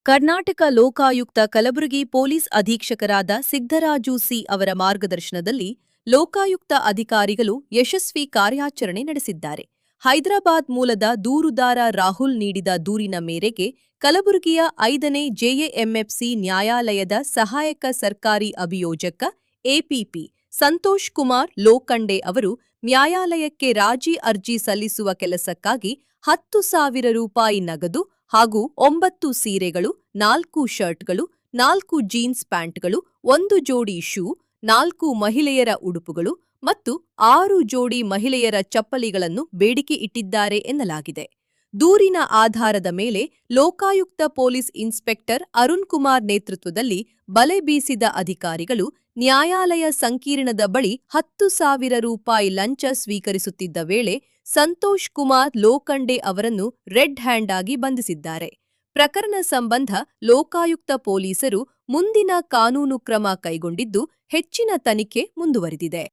Karnataka Lokayukta Kalaburagi police ಅಧೀಕ್ಷಕರಾದ Siddaraju C ಅವರ ಮಾರ್ಗದರ್ಶನದಲ್ಲಿ ಲೋಕಾಯುಕ್ತ ಅಧಿಕಾರಿಗಳು ಯಶಸ್ವಿ ಕಾರ್ಯಾಚರಣೆ ನಡೆಸಿದ್ದಾರೆ. ಹೈದರಾಬಾದ್ ಮೂಲದ ದೂರುದಾರ ರಾಹುಲ್ ನೀಡಿದ ದೂರಿನ ಮೇರೆಗೆ ಕಲಬುರಗಿಯ 5ನೇ ಜೆಎಎಂಎಫ್ಸಿ ನ್ಯಾಯಾಲಯದ ಸಹಾಯಕ ಸರ್ಕಾರಿ ಅಭಿಯೋಜಕ ಎಪಿಪಿ ಸಂತೋಷ್ ಕುಮಾರ್ ಲೋಖಂಡೆ ಅವರು ನ್ಯಾಯಾಲಯಕ್ಕೆ ರಾಜಿ ಅರ್ಜಿ ಸಲ್ಲಿಸುವ ಕೆಲಸಕ್ಕಾಗಿ 10,000 ರೂಪಾಯಿ ನಗದು ಹಾಗೂ 9 ಸೀರೆಗಳು, 4 ಶರ್ಟ್ಗಳು, 4 ಜೀನ್ಸ್ ಪ್ಯಾಂಟ್ಗಳು, 1 ಜೋಡಿ ಶೂ, 4 ಮಹಿಳೆಯರ ಉಡುಪುಗಳು ಮತ್ತು 6 ಜೋಡಿ ಮಹಿಳೆಯರ ಚಪ್ಪಲಿಗಳನ್ನು ಬೇಡಿಕೆ ಇಟ್ಟಿದ್ದಾರೆ ಎನ್ನಲಾಗಿದೆ. ದೂರಿನ ಆಧಾರದ ಮೇಲೆ ಲೋಕಾಯುಕ್ತ ಪೊಲೀಸ್ ಇನ್ಸ್ಪೆಕ್ಟರ್ ಅರುಣ್ ಕುಮಾರ್ ನೇತೃತ್ವದಲ್ಲಿ ಬಲೆ ಬೀಸಿದ ಅಧಿಕಾರಿಗಳು ನ್ಯಾಯಾಲಯ ಸಂಕೀರ್ಣದ ಬಳಿ 10,000 ರೂಪಾಯಿ ಲಂಚ ಸ್ವೀಕರಿಸುತ್ತಿದ್ದ ವೇಳೆ ಸಂತೋಷ್ ಕುಮಾರ್ ಲೋಖಂಡೆ ಅವರನ್ನು ರೆಡ್ ಹ್ಯಾಂಡ್ ಆಗಿ ಬಂಧಿಸಿದ್ದಾರೆ. ಪ್ರಕರಣ ಸಂಬಂಧ ಲೋಕಾಯುಕ್ತ ಪೊಲೀಸರು ಮುಂದಿನ ಕಾನೂನು ಕ್ರಮ ಕೈಗೊಂಡಿದ್ದು ಹೆಚ್ಚಿನ ತನಿಖೆ ಮುಂದುವರಿದಿದೆ.